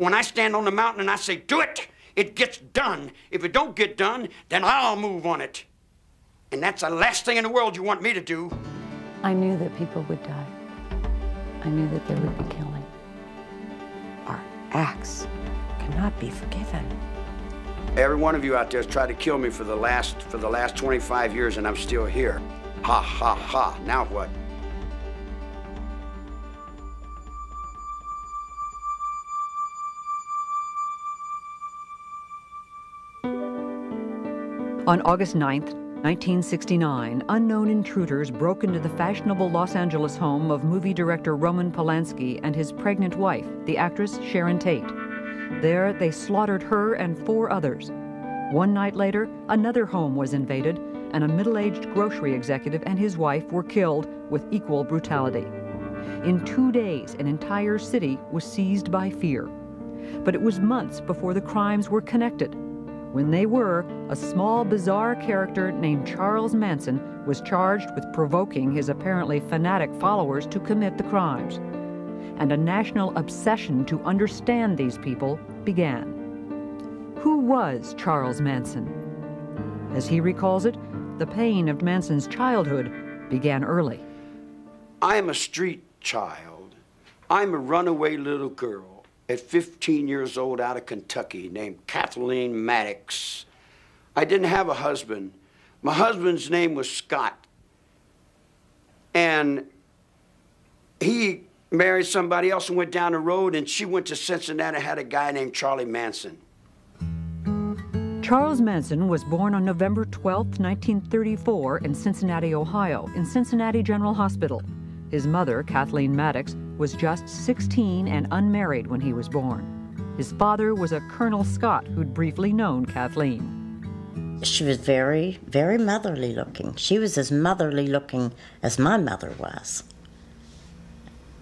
When I stand on the mountain and I say, do it, it gets done. If it don't get done, then I'll move on it. And that's the last thing in the world you want me to do. I knew that people would die. I knew that there would be killing. Our acts cannot be forgiven. Every one of you out there has tried to kill me for the last 25 years, and I'm still here. Ha, ha, ha. Now what? On August 9th, 1969, unknown intruders broke into the fashionable Los Angeles home of movie director Roman Polanski and his pregnant wife, the actress Sharon Tate. There, they slaughtered her and 4 others. One night later, another home was invaded, and a middle-aged grocery executive and his wife were killed with equal brutality. In 2 days, an entire city was seized by fear. But it was months before the crimes were connected. When they were, a small, bizarre character named Charles Manson was charged with provoking his apparently fanatic followers to commit the crimes. And a national obsession to understand these people began. Who was Charles Manson? As he recalls it, the pain of Manson's childhood began early. I'm a street child. I'm a runaway little girl at 15 years old out of Kentucky named Kathleen Maddox. I didn't have a husband. My husband's name was Scott. And he married somebody else and went down the road, and she went to Cincinnati and had a guy named Charlie Manson. Charles Manson was born on November 12, 1934 in Cincinnati, Ohio, in Cincinnati General Hospital. His mother, Kathleen Maddox, was just 16 and unmarried when he was born. His father was a Colonel Scott who'd briefly known Kathleen. She was very, very motherly looking. She was as motherly looking as my mother was.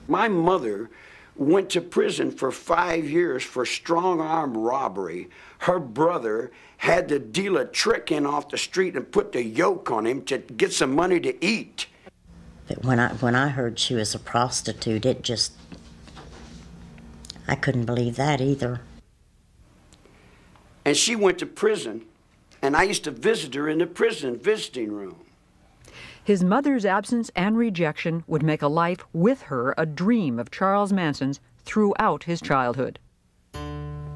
My mother went to prison for 5 years for strong-arm robbery. Her brother had to deal a trick in off the street and put the yoke on him to get some money to eat. But when I heard she was a prostitute, it just, I couldn't believe that either. And she went to prison, and I used to visit her in the prison visiting room. His mother's absence and rejection would make a life with her a dream of Charles Manson's throughout his childhood.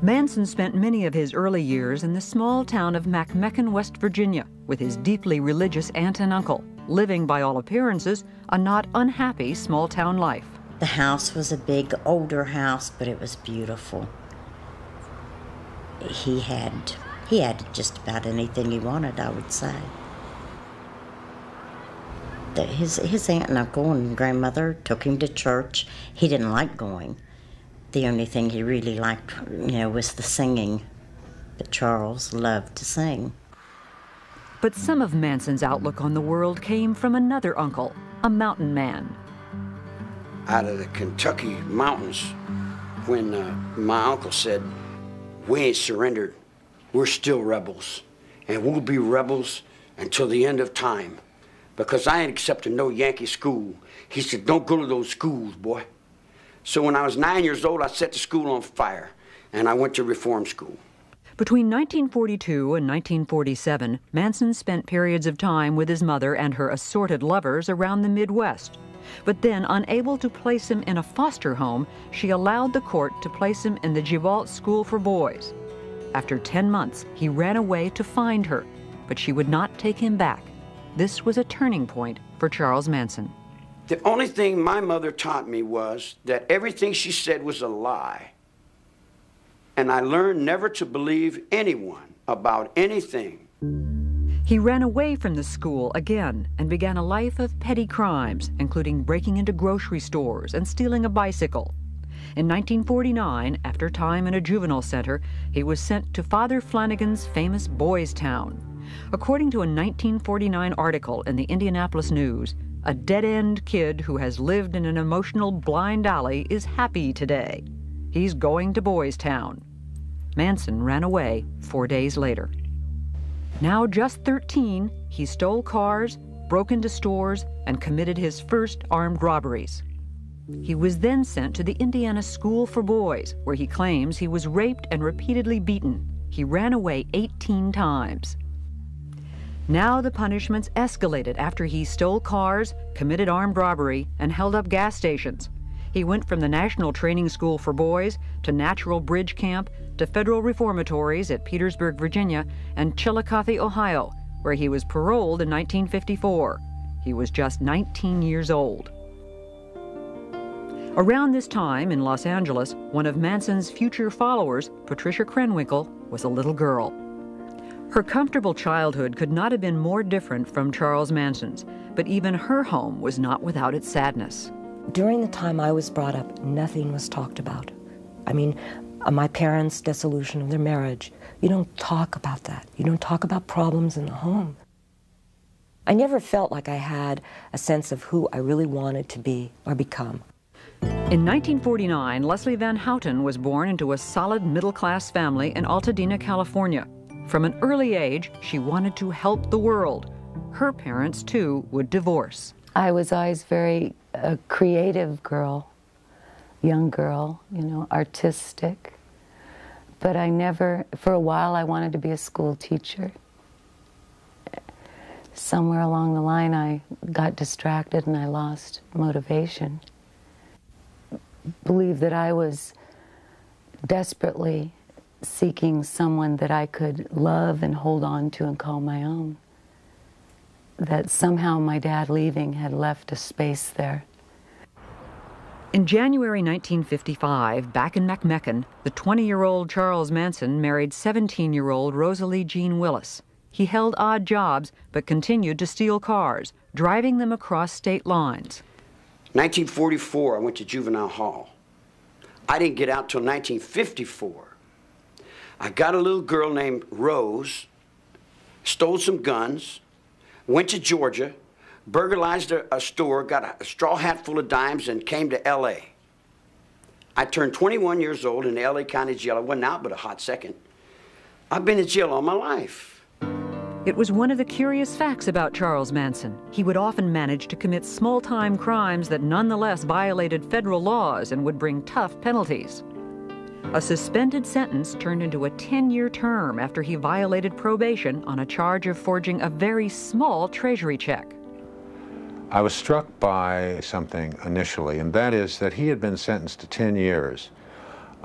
Manson spent many of his early years in the small town of McMecken, West Virginia, with his deeply religious aunt and uncle, living, by all appearances, a not unhappy small-town life. The house was a big, older house, but it was beautiful. He had just about anything he wanted, I would say. His aunt and uncle and grandmother took him to church. He didn't like going. The only thing he really liked, was the singing. But Charles loved to sing. But some of Manson's outlook on the world came from another uncle, a mountain man. Out of the Kentucky mountains, when my uncle said, "We ain't surrendered, we're still rebels, and we'll be rebels until the end of time, because I ain't accepting no Yankee school." He said, "Don't go to those schools, boy." So when I was 9 years old, I set the school on fire, and I went to reform school. Between 1942 and 1947, Manson spent periods of time with his mother and her assorted lovers around the Midwest. But then, unable to place him in a foster home, she allowed the court to place him in the Givalt School for Boys. After 10 months, he ran away to find her, but she would not take him back. This was a turning point for Charles Manson. The only thing my mother taught me was that everything she said was a lie. And I learned never to believe anyone about anything. He ran away from the school again and began a life of petty crimes, including breaking into grocery stores and stealing a bicycle. In 1949, after time in a juvenile center, he was sent to Father Flanagan's famous Boys Town. According to a 1949 article in the Indianapolis News, a dead-end kid who has lived in an emotional blind alley is happy today. He's going to Boys Town. Manson ran away 4 days later. Now just 13, he stole cars, broke into stores, and committed his first armed robberies. He was then sent to the Indiana School for Boys, where he claims he was raped and repeatedly beaten. He ran away 18 times. Now the punishments escalated after he stole cars, committed armed robbery, and held up gas stations. He went from the National Training School for Boys to Natural Bridge Camp to federal reformatories at Petersburg, Virginia, and Chillicothe, Ohio, where he was paroled in 1954. He was just 19 years old. Around this time in Los Angeles, one of Manson's future followers, Patricia Krenwinkel, was a little girl. Her comfortable childhood could not have been more different from Charles Manson's, but even her home was not without its sadness. During the time I was brought up, nothing was talked about. I mean, my parents' dissolution of their marriage, you don't talk about that. You don't talk about problems in the home. I never felt like I had a sense of who I really wanted to be or become. In 1949, Leslie Van Houten was born into a solid middle-class family in Altadena, California. From an early age, she wanted to help the world. Her parents, too, would divorce. I was always very a creative girl, young girl, you know, artistic. But I never, for a while, I wanted to be a school teacher. Somewhere along the line, I got distracted and I lost motivation. Believe that I was desperately seeking someone that I could love and hold on to and call my own. That somehow my dad leaving had left a space there. In January 1955, back in McMecken, the 20-year-old Charles Manson married 17-year-old Rosalie Jean Willis. He held odd jobs, but continued to steal cars, driving them across state lines. 1944, I went to juvenile hall. I didn't get out till 1954. I got a little girl named Rose, stole some guns, went to Georgia, burglarized a store, got a straw hat full of dimes, and came to L.A. I turned 21 years old in the L.A. County Jail. I wasn't out but a hot second. I've been in jail all my life. It was one of the curious facts about Charles Manson. He would often manage to commit small-time crimes that nonetheless violated federal laws and would bring tough penalties. A suspended sentence turned into a 10-year term after he violated probation on a charge of forging a very small treasury check. I was struck by something initially, and that is that he had been sentenced to 10 years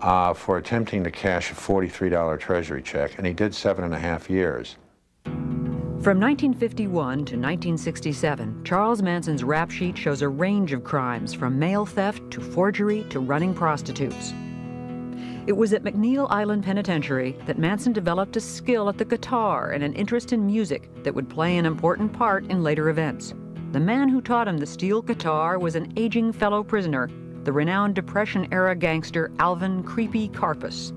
for attempting to cash a $43 treasury check, and he did 7.5 years. From 1951 to 1967, Charles Manson's rap sheet shows a range of crimes, from mail theft to forgery to running prostitutes. It was at McNeil Island Penitentiary that Manson developed a skill at the guitar and an interest in music that would play an important part in later events. The man who taught him the steel guitar was an aging fellow prisoner, the renowned Depression-era gangster Alvin "Creepy" Karpus.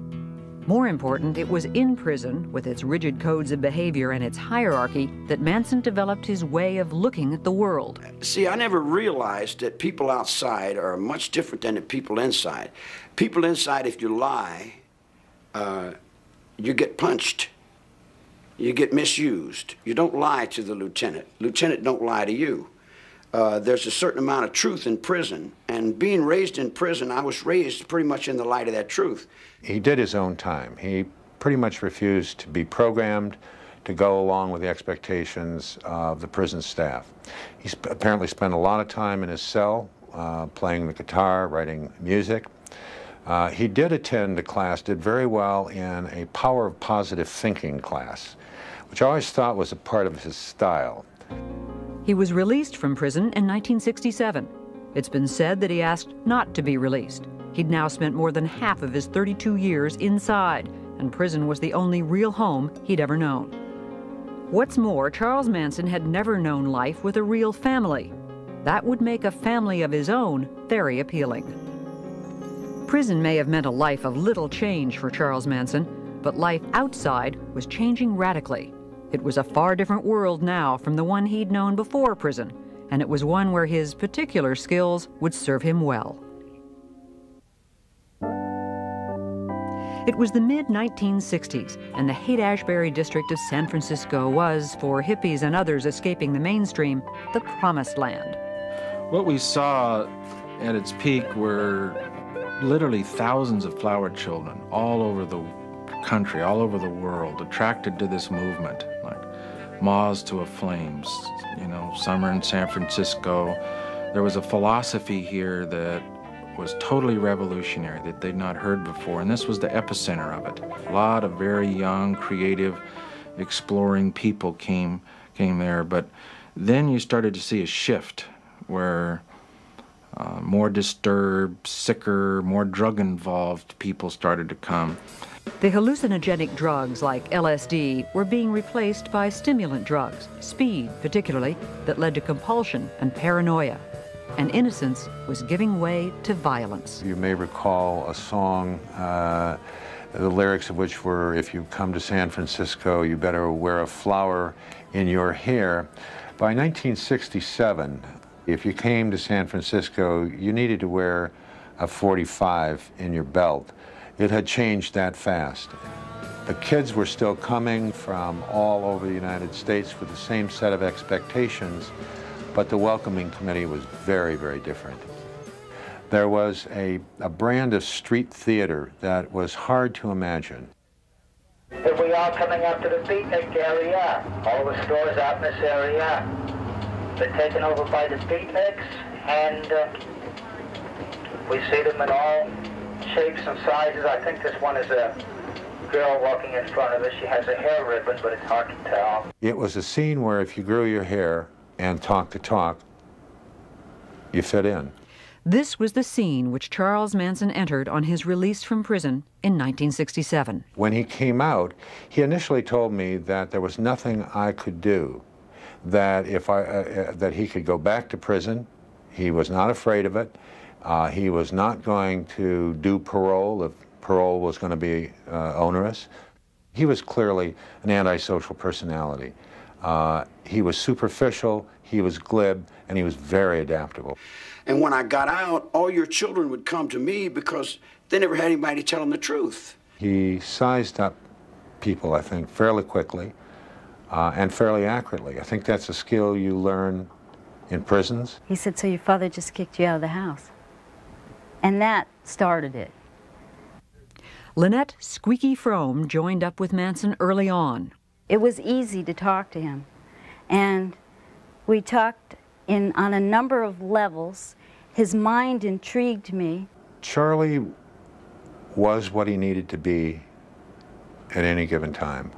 More important, it was in prison, with its rigid codes of behavior and its hierarchy, that Manson developed his way of looking at the world. See, I never realized that people outside are much different than the people inside. People inside, if you lie, you get punched. You get misused. You don't lie to the lieutenant. Lieutenant don't lie to you. There's a certain amount of truth in prison, and being raised in prison, I was raised pretty much in the light of that truth. He did his own time. He pretty much refused to be programmed to go along with the expectations of the prison staff. He apparently spent a lot of time in his cell playing the guitar, writing music. He did attend a class, did very well in a power of positive thinking class, which I always thought was a part of his style. He was released from prison in 1967. It's been said that he asked not to be released. He'd now spent more than half of his 32 years inside, and prison was the only real home he'd ever known. What's more, Charles Manson had never known life with a real family. That would make a family of his own very appealing. Prison may have meant a life of little change for Charles Manson, but life outside was changing radically. It was a far different world now from the one he'd known before prison, and it was one where his particular skills would serve him well. It was the mid-1960s, and the Haight-Ashbury district of San Francisco was, for hippies and others escaping the mainstream, the promised land. What we saw at its peak were literally thousands of flower children all over the country, all over the world, attracted to this movement, like moths to a flame. You know, summer in San Francisco. There was a philosophy here that was totally revolutionary that they'd not heard before, and this was the epicenter of it. A lot of very young, creative, exploring people came there, but then you started to see a shift where more disturbed, sicker, more drug-involved people started to come. The hallucinogenic drugs like LSD were being replaced by stimulant drugs, speed particularly, that led to compulsion and paranoia. And innocence was giving way to violence. You may recall a song, the lyrics of which were, if you come to San Francisco, you better wear a flower in your hair. By 1967, if you came to San Francisco, you needed to wear a .45 in your belt. It had changed that fast. The kids were still coming from all over the United States with the same set of expectations, but the welcoming committee was very, very different. There was a brand of street theater that was hard to imagine. If we are coming up to the beatnik area, all the stores out in this area, they're taken over by the beatniks, and we see them in all shapes and sizes. I think this one is a girl walking in front of us. She has a hair ribbon, but it's hard to tell. It was a scene where if you grew your hair and talked the talk, you fit in. This was the scene which Charles Manson entered on his release from prison in 1967. When he came out, he initially told me that there was nothing I could do, that if that he could go back to prison. He was not afraid of it. He was not going to do parole if parole was going to be onerous. He was clearly an antisocial personality. He was superficial, he was glib, and he was very adaptable. And when I got out, all your children would come to me because they never had anybody tell them the truth. He sized up people, I think, fairly quickly and fairly accurately. I think that's a skill you learn in prisons. He said, so your father just kicked you out of the house. And that started it. Lynette Squeaky Frome joined up with Manson early on. It was easy to talk to him. And we talked on a number of levels. His mind intrigued me. Charlie was what he needed to be at any given time.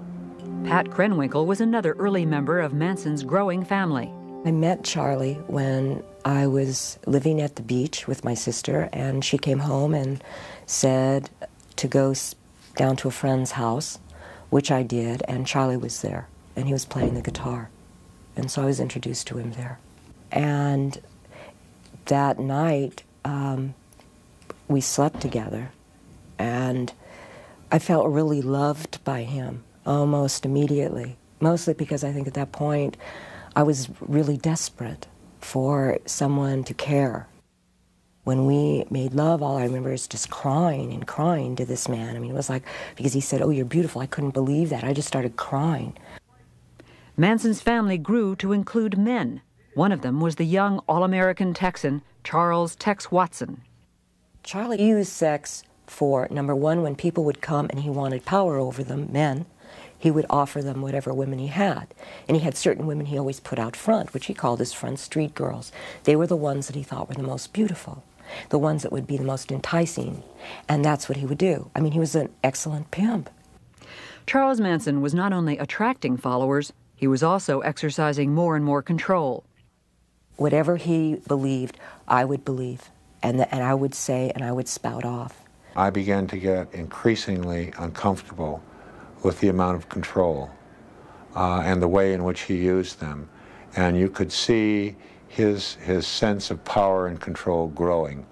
Pat Krenwinkel was another early member of Manson's growing family. I met Charlie when I was living at the beach with my sister, and she came home and said to go down to a friend's house, which I did, and Charlie was there, and he was playing the guitar. And so I was introduced to him there. And that night, we slept together, and I felt really loved by him almost immediately, mostly because I think at that point I was really desperate for someone to care. When we made love, all I remember is just crying and crying to this man. I mean, it was like, because he said, oh, you're beautiful. I couldn't believe that. I just started crying. Manson's family grew to include men. One of them was the young All-American Texan, Charles Tex Watson. Charlie used sex for, number one, when people would come and he wanted power over them, men, he would offer them whatever women he had. And he had certain women he always put out front, which he called his front street girls. They were the ones that he thought were the most beautiful, the ones that would be the most enticing. And that's what he would do. I mean, he was an excellent pimp. Charles Manson was not only attracting followers, he was also exercising more and more control. Whatever he believed, I would believe, and I would say, and I would spout off. I began to get increasingly uncomfortable with the amount of control and the way in which he used them. And you could see his sense of power and control growing.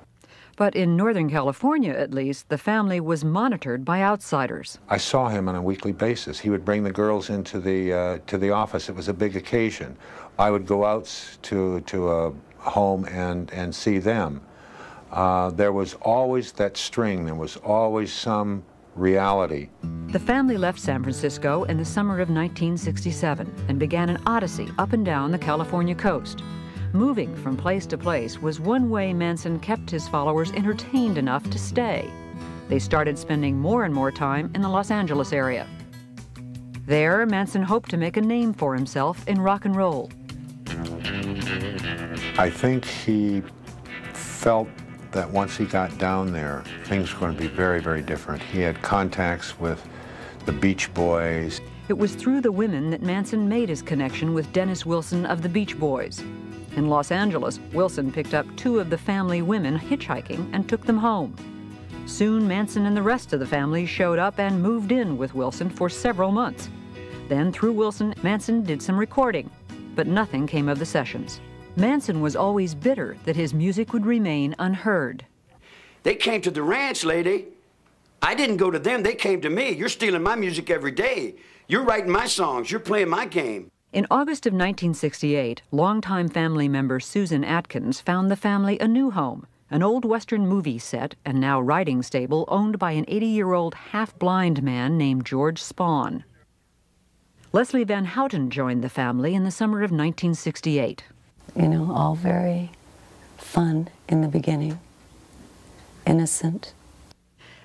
But in Northern California, at least, the family was monitored by outsiders. I saw him on a weekly basis. He would bring the girls into the office. It was a big occasion. I would go out to a home and see them. There was always that string. There was always some reality. The family left San Francisco in the summer of 1967 and began an odyssey up and down the California coast. Moving from place to place was one way Manson kept his followers entertained enough to stay. They started spending more and more time in the Los Angeles area. There, Manson hoped to make a name for himself in rock and roll. I think he felt that once he got down there, things were going to be very, very different. He had contacts with the Beach Boys. It was through the women that Manson made his connection with Dennis Wilson of the Beach Boys. In Los Angeles, Wilson picked up 2 of the family women hitchhiking and took them home. Soon, Manson and the rest of the family showed up and moved in with Wilson for several months. Then, through Wilson, Manson did some recording, but nothing came of the sessions. Manson was always bitter that his music would remain unheard. They came to the ranch, lady. I didn't go to them, they came to me. You're stealing my music every day. You're writing my songs, you're playing my game. In August of 1968, longtime family member Susan Atkins found the family a new home, an old Western movie set and now writing stable owned by an 80-year-old half-blind man named George Spahn. Leslie Van Houten joined the family in the summer of 1968. You know, all very fun in the beginning, innocent.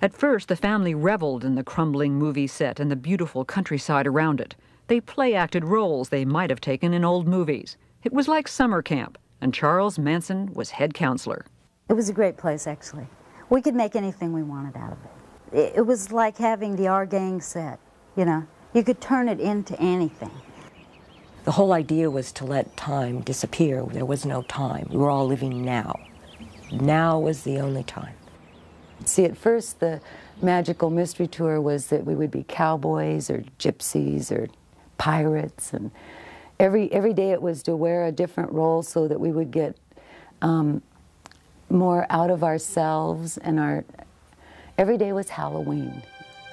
At first, the family reveled in the crumbling movie set and the beautiful countryside around it. They play-acted roles they might have taken in old movies. It was like summer camp, and Charles Manson was head counselor. It was a great place, actually. We could make anything we wanted out of it. It was like having the Our Gang set, you know. You could turn it into anything. The whole idea was to let time disappear. There was no time. We were all living now. Now was the only time. See, at first, the magical mystery tour was that we would be cowboys or gypsies or pirates, and every day it was to wear a different role so that we would get more out of ourselves, and every day was Halloween.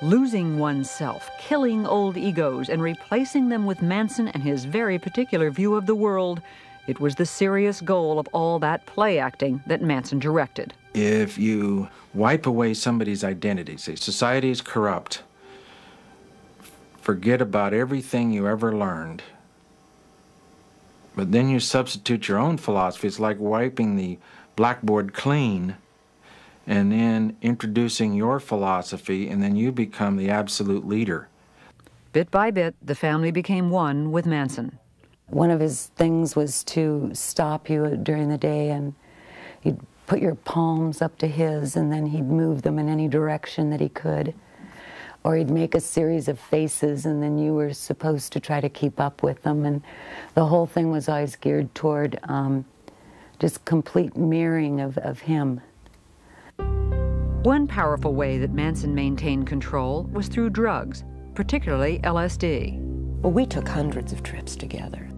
Losing oneself, killing old egos, and replacing them with Manson and his very particular view of the world, it was the serious goal of all that play acting that Manson directed. If you wipe away somebody's identity, say society is corrupt, forget about everything you ever learned, but then you substitute your own philosophy, it's like wiping the blackboard clean and then introducing your philosophy, and then you become the absolute leader. Bit by bit, the family became one with Manson. One of his things was to stop you during the day, and he'd put your palms up to his, and then he'd move them in any direction that he could. Or he'd make a series of faces, and then you were supposed to try to keep up with them. And the whole thing was always geared toward just complete mirroring of him. One powerful way that Manson maintained control was through drugs, particularly LSD. Well, we took hundreds of trips together.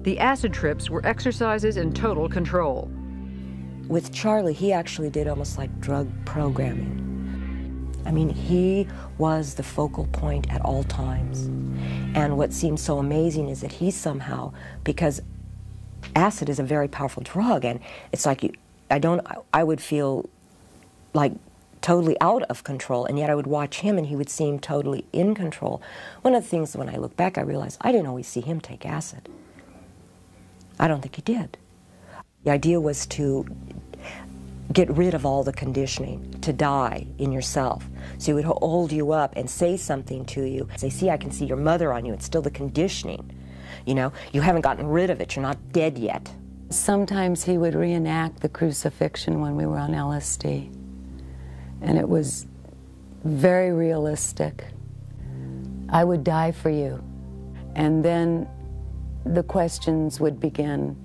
The acid trips were exercises in total control. With Charlie, he actually did almost like drug programming. I mean, he was the focal point at all times. And what seems so amazing is that he somehow, because acid is a very powerful drug, and it's like I would feel like totally out of control, and yet I would watch him and he would seem totally in control. One of the things, when I look back, I realized I didn't always see him take acid. I don't think he did. The idea was to get rid of all the conditioning, to die in yourself. So he would hold you up and say something to you. Say, see, I can see your mother on you. It's still the conditioning. You know, you haven't gotten rid of it. You're not dead yet. Sometimes he would reenact the crucifixion when we were on LSD. And it was very realistic. I would die for you. And then the questions would begin,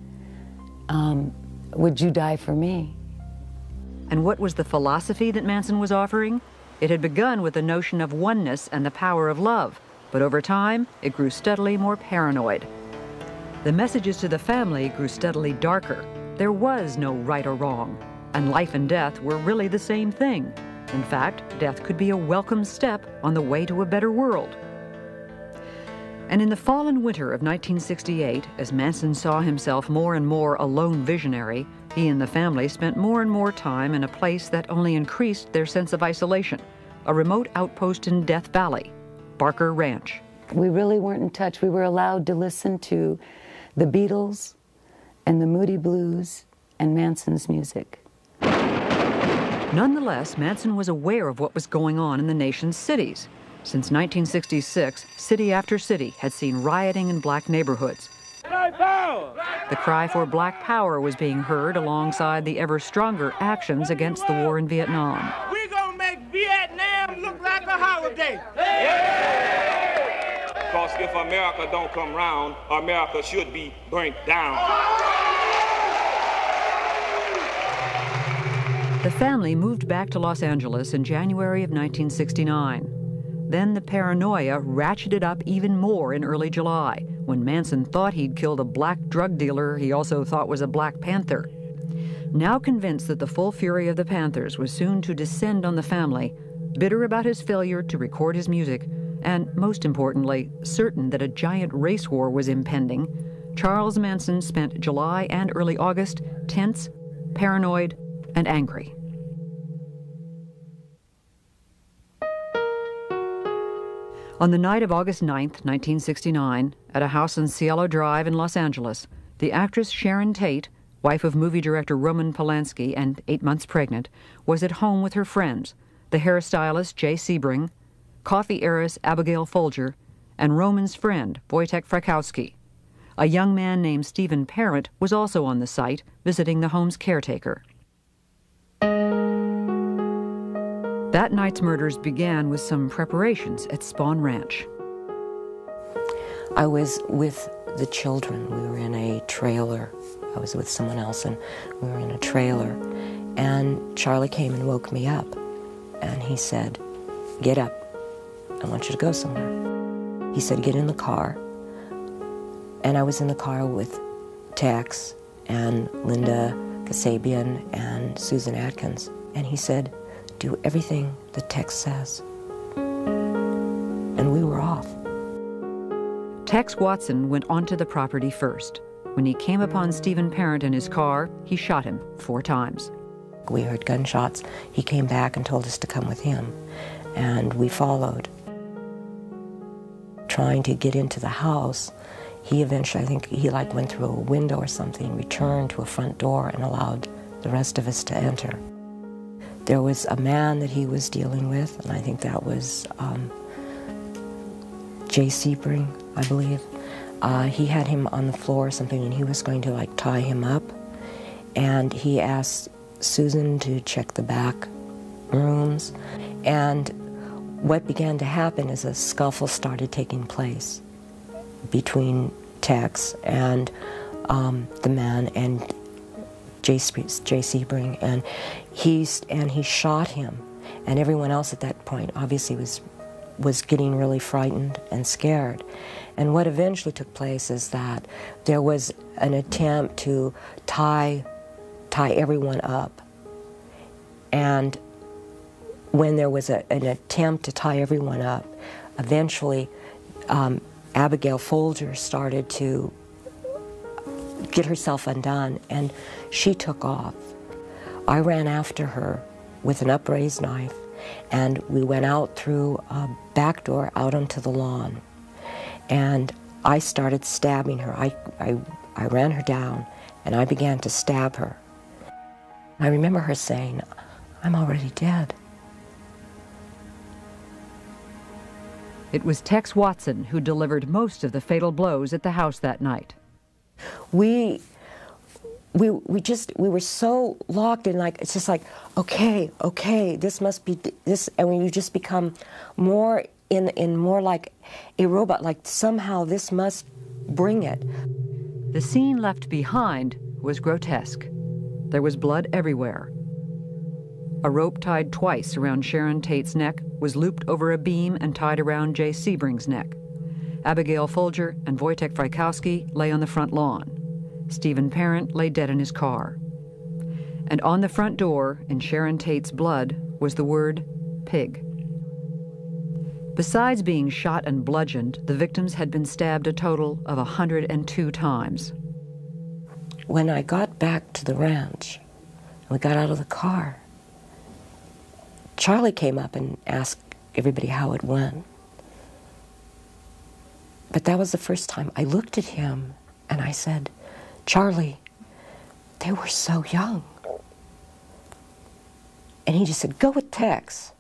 would you die for me? And what was the philosophy that Manson was offering? It had begun with the notion of oneness and the power of love, but over time, it grew steadily more paranoid. The messages to the family grew steadily darker. There was no right or wrong, and life and death were really the same thing. In fact, death could be a welcome step on the way to a better world. And in the fall and winter of 1968, as Manson saw himself more and more a lone visionary, he and the family spent more and more time in a place that only increased their sense of isolation, a remote outpost in Death Valley, Barker Ranch. We really weren't in touch. We were allowed to listen to the Beatles and the Moody Blues and Manson's music. Nonetheless, Manson was aware of what was going on in the nation's cities. Since 1966, city after city had seen rioting in black neighborhoods. Black power! The cry for black power was being heard alongside the ever stronger actions against the war in Vietnam. We gonna make Vietnam look like a holiday! Because if America don't come round, America should be burnt down. The family moved back to Los Angeles in January of 1969. Then the paranoia ratcheted up even more in early July, when Manson thought he'd killed a black drug dealer he also thought was a Black Panther. Now convinced that the full fury of the Panthers was soon to descend on the family, bitter about his failure to record his music, and most importantly, certain that a giant race war was impending, Charles Manson spent July and early August tense, paranoid, and angry. On the night of August 9th, 1969, at a house on Cielo Drive in Los Angeles, the actress Sharon Tate, wife of movie director Roman Polanski and 8 months pregnant, was at home with her friends, the hairstylist Jay Sebring, coffee heiress Abigail Folger, and Roman's friend Wojtek Frykowski. A young man named Stephen Parent was also on the site, visiting the home's caretaker. That night's murders began with some preparations at Spawn Ranch. I was with the children. We were in a trailer. I was with someone else, and we were in a trailer. And Charlie came and woke me up. And he said, "Get up. I want you to go somewhere." He said, "Get in the car." And I was in the car with Tex and Linda Kasabian and Susan Atkins. And he said, "Do everything the Tex says." And we were off. Tex Watson went onto the property first. When he came upon Stephen Parent in his car, he shot him 4 times. We heard gunshots. He came back and told us to come with him. And we followed. Trying to get into the house, he eventually, I think he went through a window or something, returned to a front door and allowed the rest of us to enter. There was a man that he was dealing with, and I think that was Jay Sebring, I believe. He had him on the floor or something, and he was going to tie him up. And he asked Susan to check the back rooms. And what began to happen is a scuffle started taking place between Tex and the man and Jay Sebring, and he shot him, and everyone else at that point obviously was getting really frightened and scared. And what eventually took place is that there was an attempt to tie everyone up, and when there was an attempt to tie everyone up, eventually Abigail Folger started to get herself undone, and she took off. I ran after her with an upraised knife, and we went out through a back door out onto the lawn. And I started stabbing her. I ran her down, and I began to stab her. I remember her saying, "I'm already dead." It was Tex Watson who delivered most of the fatal blows at the house that night. We were so locked in, it's just okay, this must be this, and when you just become more in more like a robot, somehow this must bring it. The scene left behind was grotesque. There was blood everywhere. A rope tied twice around Sharon Tate's neck was looped over a beam and tied around Jay Sebring's neck. Abigail Folger and Wojtek Frykowski lay on the front lawn. Stephen Parent lay dead in his car. And on the front door, in Sharon Tate's blood, was the word pig. Besides being shot and bludgeoned, the victims had been stabbed a total of 102 times. When I got back to the ranch, we got out of the car, Charlie came up and asked everybody how it went. But that was the first time I looked at him and I said, "Charlie, They were so young. And he just said, go with Tex.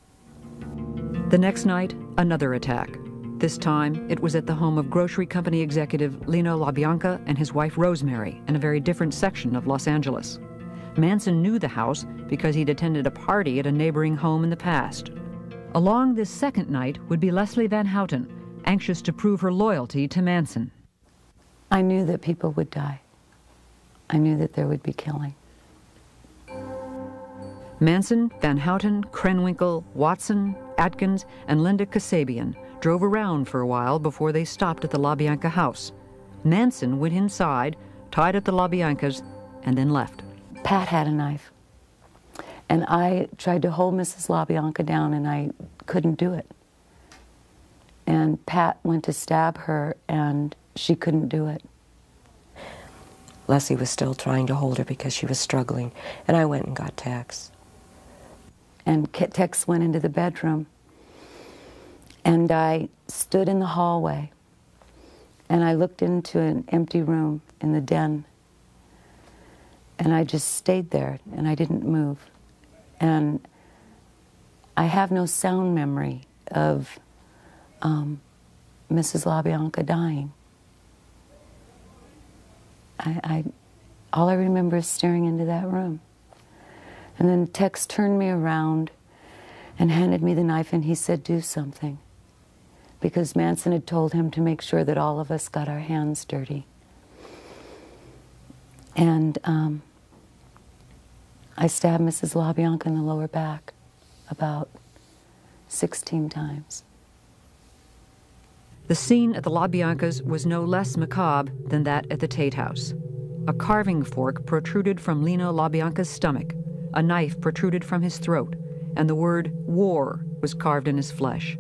The next night, another attack. This time, it was at the home of grocery company executive Lino LaBianca and his wife Rosemary in a very different section of Los Angeles. Manson knew the house because he'd attended a party at a neighboring home in the past. Along this second night would be Leslie Van Houten, anxious to prove her loyalty to Manson. I knew that people would die. I knew that there would be killing. Manson, Van Houten, Krenwinkel, Watson, Atkins, and Linda Kasabian drove around for a while before they stopped at the LaBianca house. Manson went inside, tied up the LaBiancas, and then left. Pat had a knife, and I tried to hold Mrs. LaBianca down, and I couldn't do it. And Pat went to stab her, and she couldn't do it. Leslie was still trying to hold her because she was struggling, and I went and got Tex. And Tex went into the bedroom, and I stood in the hallway, and I looked into an empty room in the den, and I just stayed there, and I didn't move. And I have no sound memory of Mrs. LaBianca dying. All I remember is staring into that room. And then Tex turned me around and handed me the knife, and he said, do something. Because Manson had told him to make sure that all of us got our hands dirty. And I stabbed Mrs. LaBianca in the lower back about 16 times. The scene at the LaBiancas was no less macabre than that at the Tate House. A carving fork protruded from Lino LaBianca's stomach, a knife protruded from his throat, and the word war was carved in his flesh.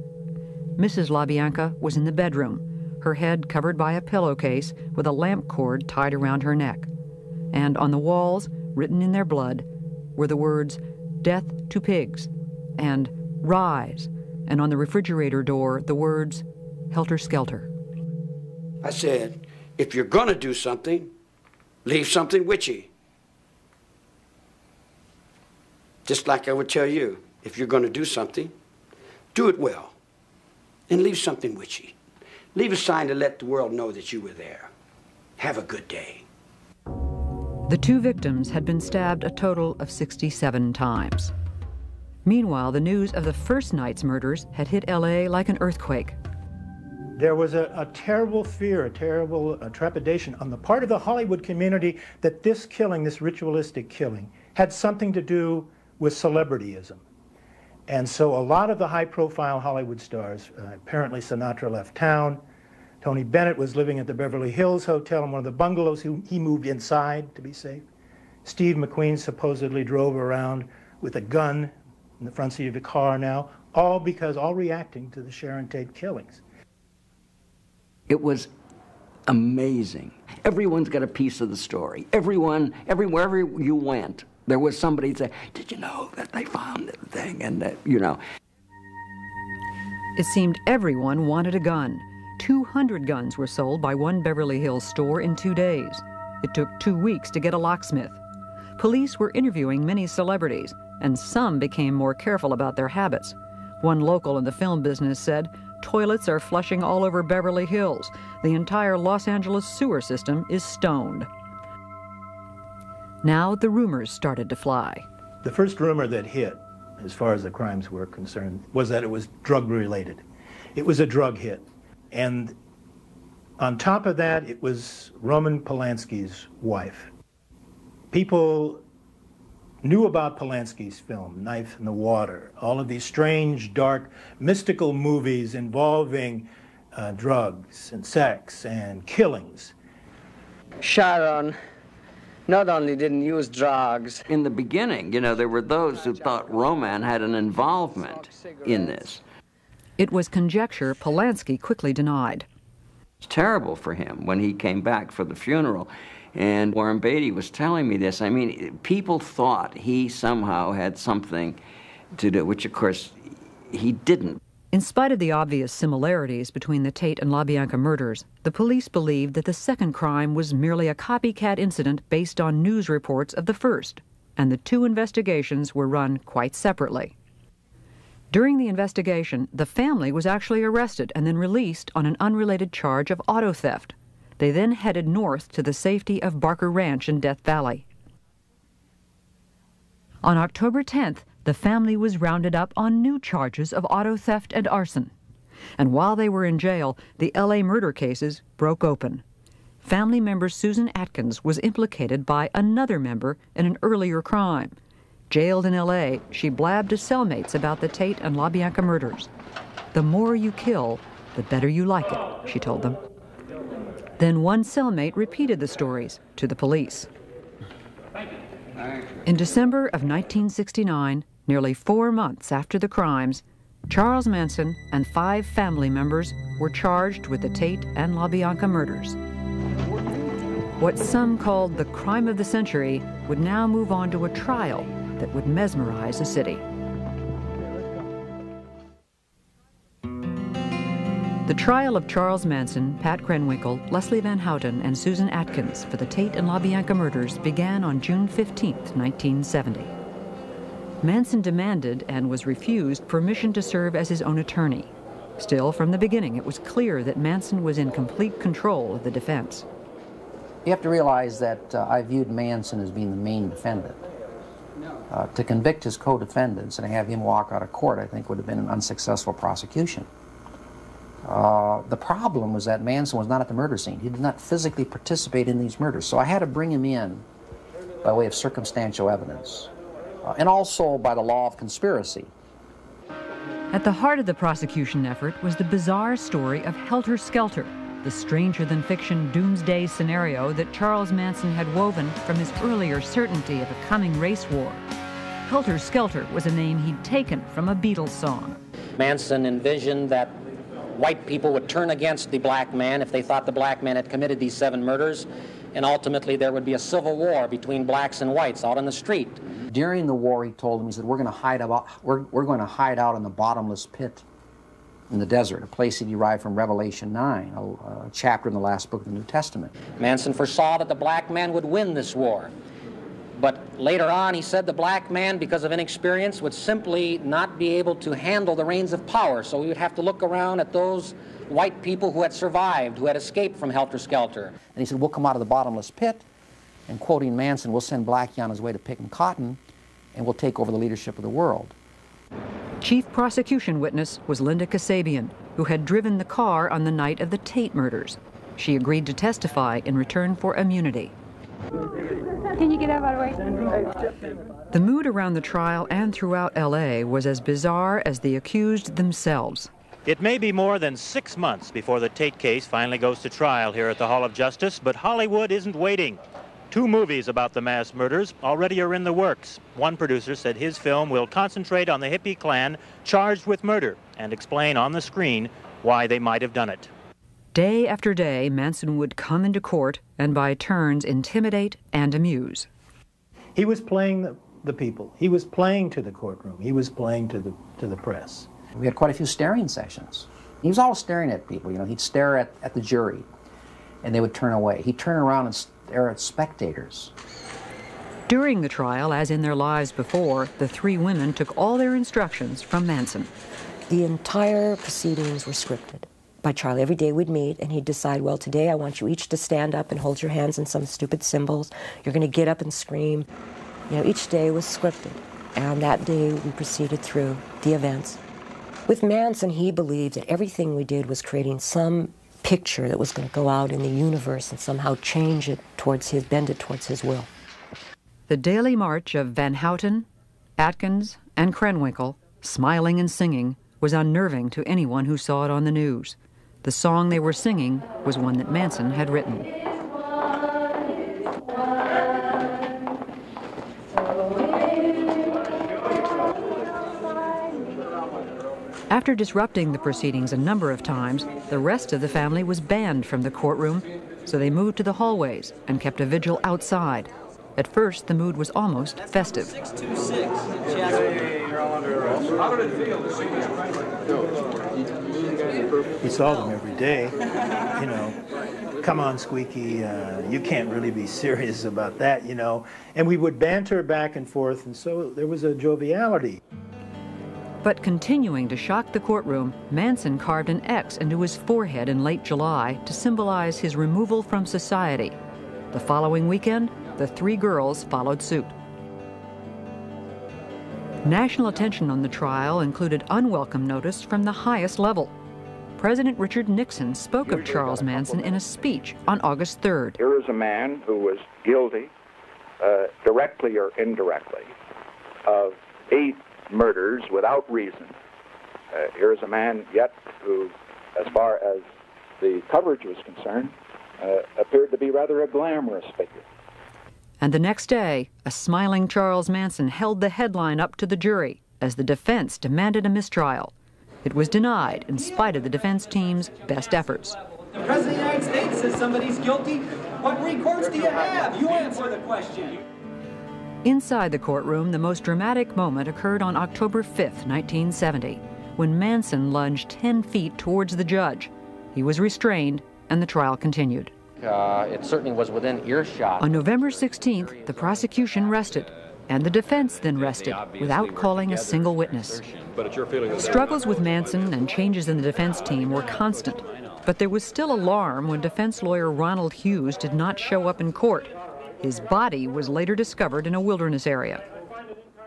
Mrs. LaBianca was in the bedroom, her head covered by a pillowcase with a lamp cord tied around her neck. And on the walls, written in their blood, were the words, "Death to pigs," and "Rise," and on the refrigerator door, the words, "Helter Skelter." I said, if you're gonna do something, leave something with you. Just like I would tell you, if you're gonna do something, do it well, and leave something with you. Leave a sign to let the world know that you were there. Have a good day. The two victims had been stabbed a total of 67 times. Meanwhile, the news of the first night's murders had hit LA like an earthquake. There was a terrible fear, a terrible trepidation on the part of the Hollywood community that this killing, this ritualistic killing, had something to do with celebrityism. And so a lot of the high-profile Hollywood stars, apparently Sinatra left town. Tony Bennett was living at the Beverly Hills Hotel in one of the bungalows. He moved inside to be safe. Steve McQueen supposedly drove around with a gun in the front seat of a car now, all reacting to the Sharon Tate killings. It was amazing. Everyone's got a piece of the story. Everywhere you went, there was somebody say, did you know that they found that thing? And that, you know. It seemed everyone wanted a gun. 200 guns were sold by one Beverly Hills store in 2 days. It took 2 weeks to get a locksmith. Police were interviewing many celebrities, and some became more careful about their habits. One local in the film business said, toilets are flushing all over Beverly Hills. The entire Los Angeles sewer system is stoned. Now the rumors started to fly. The first rumor that hit, as far as the crimes were concerned, was that it was drug-related. It was a drug hit. And on top of that, it was Roman Polanski's wife. People knew about Polanski's film, Knife in the Water, all of these strange, dark, mystical movies involving drugs and sex and killings. Sharon not only didn't use drugs. In the beginning, you know, there were those who thought Roman had an involvement in this. It was conjecture Polanski quickly denied. It's terrible for him when he came back for the funeral. And Warren Beatty was telling me this. I mean, people thought he somehow had something to do, which of course he didn't. In spite of the obvious similarities between the Tate and LaBianca murders, the police believed that the second crime was merely a copycat incident based on news reports of the first, and the two investigations were run quite separately. During the investigation, the family was actually arrested and then released on an unrelated charge of auto theft. They then headed north to the safety of Barker Ranch in Death Valley. On October 10th, the family was rounded up on new charges of auto theft and arson. And while they were in jail, the L.A. murder cases broke open. Family member Susan Atkins was implicated by another member in an earlier crime. Jailed in L.A., she blabbed to cellmates about the Tate and LaBianca murders. "The more you kill, the better you like it," she told them. Then one cellmate repeated the stories to the police. In December of 1969, nearly 4 months after the crimes, Charles Manson and 5 family members were charged with the Tate and LaBianca murders. What some called the crime of the century would now move on to a trial that would mesmerize a city. The trial of Charles Manson, Pat Krenwinkel, Leslie Van Houten, and Susan Atkins for the Tate and LaBianca murders began on June 15, 1970. Manson demanded and was refused permission to serve as his own attorney. Still, from the beginning, it was clear that Manson was in complete control of the defense. You have to realize that I viewed Manson as being the main defendant. To convict his co-defendants and have him walk out of court, I think, would have been an unsuccessful prosecution. The problem was that Manson was not at the murder scene. He did not physically participate in these murders, so I had to bring him in by way of circumstantial evidence, and also by the law of conspiracy. At the heart of the prosecution effort was the bizarre story of Helter Skelter, the stranger-than-fiction doomsday scenario that Charles Manson had woven from his earlier certainty of a coming race war. Helter Skelter was a name he'd taken from a Beatles song. Manson envisioned that white people would turn against the black man if they thought the black man had committed these 7 murders, and ultimately there would be a civil war between blacks and whites out on the street. During the war, he told them, he said, we're going to hide out in the bottomless pit in the desert, a place he derived from Revelation 9, a chapter in the last book of the New Testament. Manson foresaw that the black man would win this war. But later on, he said the black man, because of inexperience, would simply not be able to handle the reins of power. So we would have to look around at those white people who had survived, who had escaped from Helter Skelter. And he said, we'll come out of the bottomless pit, and quoting Manson, we'll send Blackie on his way to picking cotton, and we'll take over the leadership of the world. Chief prosecution witness was Linda Kasabian, who had driven the car on the night of the Tate murders. She agreed to testify in return for immunity. Can you get out of the way? The mood around the trial and throughout L.A. was as bizarre as the accused themselves. It may be more than 6 months before the Tate case finally goes to trial here at the Hall of Justice, but Hollywood isn't waiting. 2 movies about the mass murders already are in the works. One producer said his film will concentrate on the hippie clan charged with murder and explain on the screen why they might have done it. Day after day, Manson would come into court and by turns intimidate and amuse. He was playing the people. He was playing to the courtroom. He was playing to the press. We had quite a few staring sessions. He was always staring at people. You know, he'd stare at the jury, and they would turn away. He'd turn around and stare at spectators. During the trial, as in their lives before, the 3 women took all their instructions from Manson. The entire proceedings were scripted by Charlie. Every day we'd meet, and he'd decide, well, today I want you each to stand up and hold your hands in some stupid symbols. You're going to get up and scream. You know, each day was scripted, and that day we proceeded through the events. With Manson, he believed that everything we did was creating some picture that was going to go out in the universe and somehow change it towards his, bend it towards his will. The daily march of Van Houten, Atkins, and Krenwinkel, smiling and singing, was unnerving to anyone who saw it on the news. The song they were singing was one that Manson had written. After disrupting the proceedings a number of times, the rest of the family was banned from the courtroom, so they moved to the hallways and kept a vigil outside. At first, the mood was almost festive. 626. How did it feel to see this? We saw them every day, you know. Come on, Squeaky, you can't really be serious about that, you know. And we would banter back and forth, and so there was a joviality. But continuing to shock the courtroom, Manson carved an X into his forehead in late July to symbolize his removal from society. The following weekend, the 3 girls followed suit. National attention on the trial included unwelcome notice from the highest level. President Richard Nixon spoke of Charles Manson in a speech on August 3rd. Here is a man who was guilty, directly or indirectly, of 8 murders without reason. Here is a man yet who, as far as the coverage was concerned, appeared to be rather a glamorous figure. And the next day, a smiling Charles Manson held the headline up to the jury as the defense demanded a mistrial. It was denied in spite of the defense team's best efforts. The President of the United States says somebody's guilty. What recourse do you have? You answer the question. Inside the courtroom, the most dramatic moment occurred on October 5th, 1970, when Manson lunged 10 feet towards the judge. He was restrained, and the trial continued. It certainly was within earshot. On November 16th, the prosecution rested, and the defense then rested without calling a single witness. Struggles with Manson and changes in the defense team were constant, but there was still alarm when defense lawyer Ronald Hughes did not show up in court. His body was later discovered in a wilderness area.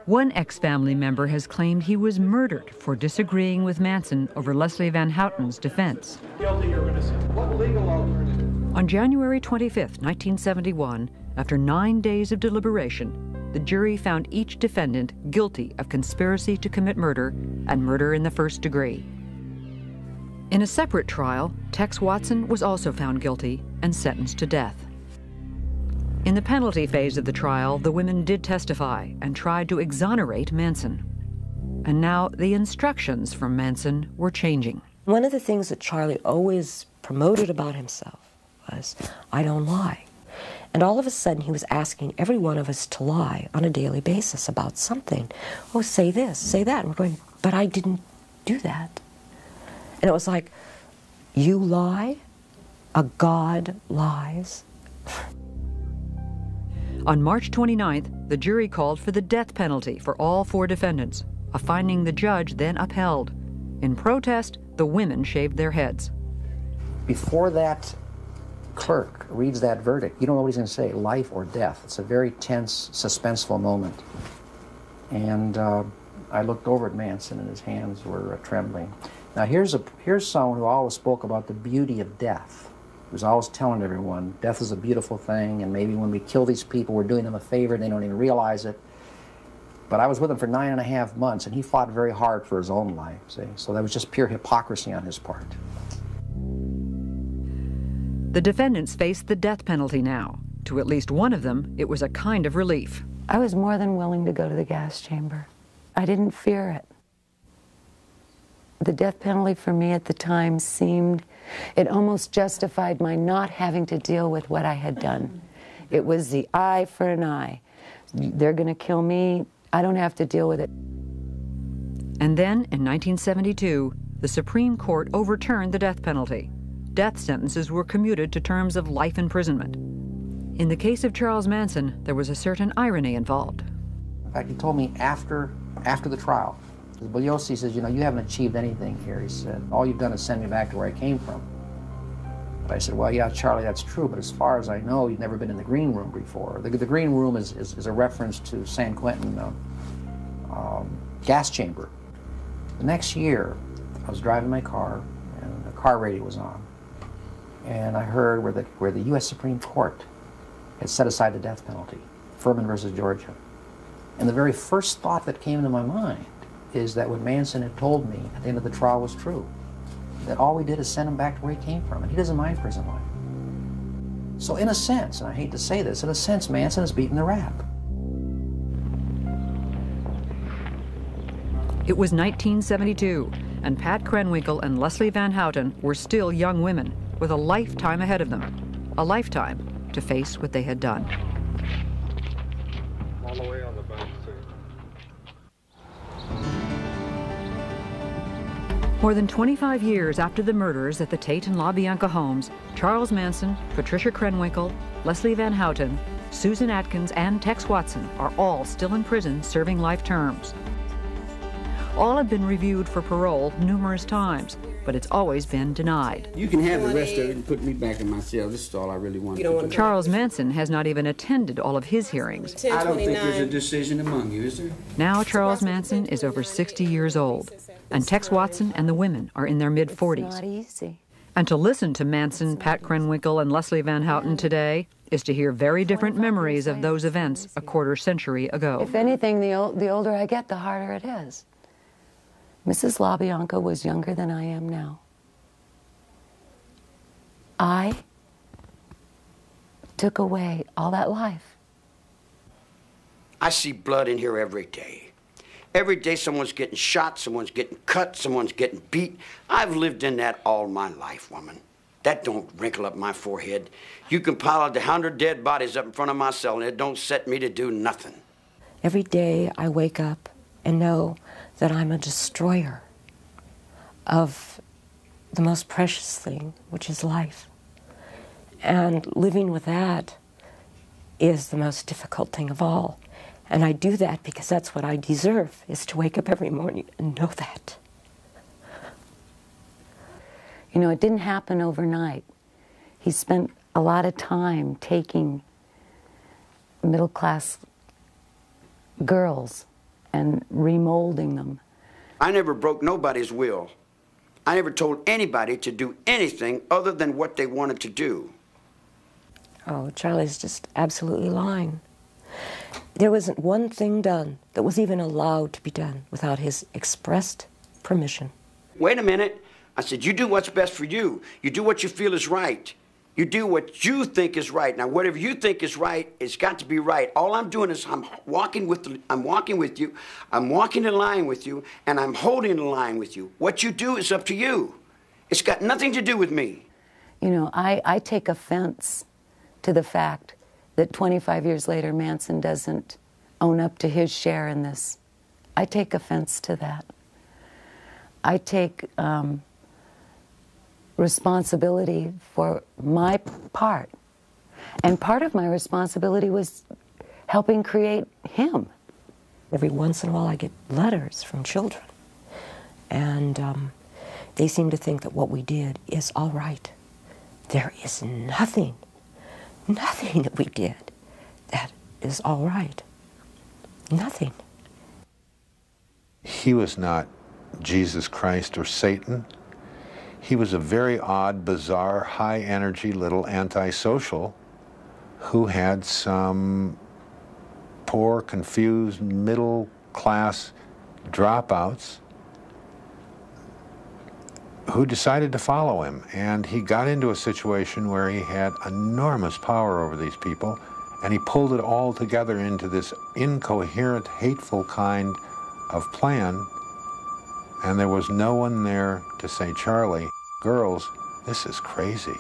One ex-family member has claimed he was murdered for disagreeing with Manson over Leslie Van Houten's defense. On January 25th, 1971, after 9 days of deliberation, the jury found each defendant guilty of conspiracy to commit murder and murder in the first degree. In a separate trial, Tex Watson was also found guilty and sentenced to death. In the penalty phase of the trial, the women did testify and tried to exonerate Manson. And now the instructions from Manson were changing. One of the things that Charlie always promoted about himself was, I don't lie. And all of a sudden he was asking every one of us to lie on a daily basis about something. Oh, say this, say that. And we're going, but I didn't do that. And it was like, you lie? A God lies? On March 29th, the jury called for the death penalty for all 4 defendants, a finding the judge then upheld. In protest, the women shaved their heads. Before that clerk reads that verdict, you don't know what he's going to say, life or death. It's a very tense, suspenseful moment. And I looked over at Manson, and his hands were trembling. Now here's someone who always spoke about the beauty of death. He was always telling everyone, death is a beautiful thing, and maybe when we kill these people, we're doing them a favor, and they don't even realize it. But I was with him for 9.5 months, and he fought very hard for his own life, see? So that was just pure hypocrisy on his part. The defendants faced the death penalty now. To at least one of them, it was a kind of relief. I was more than willing to go to the gas chamber. I didn't fear it. The death penalty for me at the time seemed, it almost justified my not having to deal with what I had done. It was the eye for an eye. They're going to kill me. I don't have to deal with it. And then, in 1972, the Supreme Court overturned the death penalty. Death sentences were commuted to terms of life imprisonment. In the case of Charles Manson, there was a certain irony involved. In fact, he told me after the trial, well, Yossi says, you know, you haven't achieved anything here. He said, all you've done is send me back to where I came from. But I said, well, yeah, Charlie, that's true, but as far as I know, you've never been in the green room before. The green room is a reference to San Quentin gas chamber. The next year, I was driving my car, and the car radio was on. And I heard where the U.S. Supreme Court had set aside the death penalty, Furman versus Georgia. And the very first thought that came into my mind is that what Manson had told me at the end of the trial was true. That all we did is send him back to where he came from, and he doesn't mind prison life. So in a sense, and I hate to say this, in a sense, Manson has beaten the rap. It was 1972, and Pat Krenwinkel and Leslie Van Houten were still young women with a lifetime ahead of them, a lifetime to face what they had done. All the way on the back, too. More than 25 years after the murders at the Tate and LaBianca homes, Charles Manson, Patricia Krenwinkel, Leslie Van Houten, Susan Atkins, and Tex Watson are all still in prison serving life terms. All have been reviewed for parole numerous times, but it's always been denied. You can have the rest of it and put me back in my cell. This is all I really want to do. Charles Manson has not even attended all of his hearings. I don't think there's a decision among you, is there? Now Charles Manson is over 60 years old, and Tex Watson and the women are in their mid-40s. It's not easy. And to listen to Manson, Pat Krenwinkel, and Leslie Van Houten today is to hear very different memories of those events a quarter century ago. If anything, the older I get, the harder it is. Mrs. LaBianca was younger than I am now. I took away all that life. I see blood in here every day. Every day someone's getting shot, someone's getting cut, someone's getting beat. I've lived in that all my life, woman. That don't wrinkle up my forehead. You can pile 100 dead bodies up in front of my cell and it don't set me to do nothing. Every day I wake up and know that I'm a destroyer of the most precious thing, which is life. And living with that is the most difficult thing of all. And I do that because that's what I deserve, is to wake up every morning and know that. You know, it didn't happen overnight. He spent a lot of time taking middle-class girls and remolding them. I never broke nobody's will. I never told anybody to do anything other than what they wanted to do. Oh, Charlie's just absolutely lying. There wasn't one thing done that was even allowed to be done without his expressed permission. Wait a minute. I said, you do what's best for you. You do what you feel is right. You do what you think is right. Now, whatever you think is right, it's got to be right. All I'm doing is I'm walking with you, I'm walking in line with you, and I'm holding the line with you. What you do is up to you. It's got nothing to do with me. You know, I take offense to the fact that 25 years later, Manson doesn't own up to his share in this. I take offense to that. I take responsibility for my part. And part of my responsibility was helping create him. Every once in a while I get letters from children. And they seem to think that what we did is all right. There is nothing that we did that is all right. Nothing. He was not Jesus Christ or Satan. He was a very odd, bizarre, high-energy little antisocial who had some poor, confused, middle-class dropouts who decided to follow him. And he got into a situation where he had enormous power over these people, and he pulled it all together into this incoherent, hateful kind of plan. And there was no one there to say, Charlie, girls, this is crazy.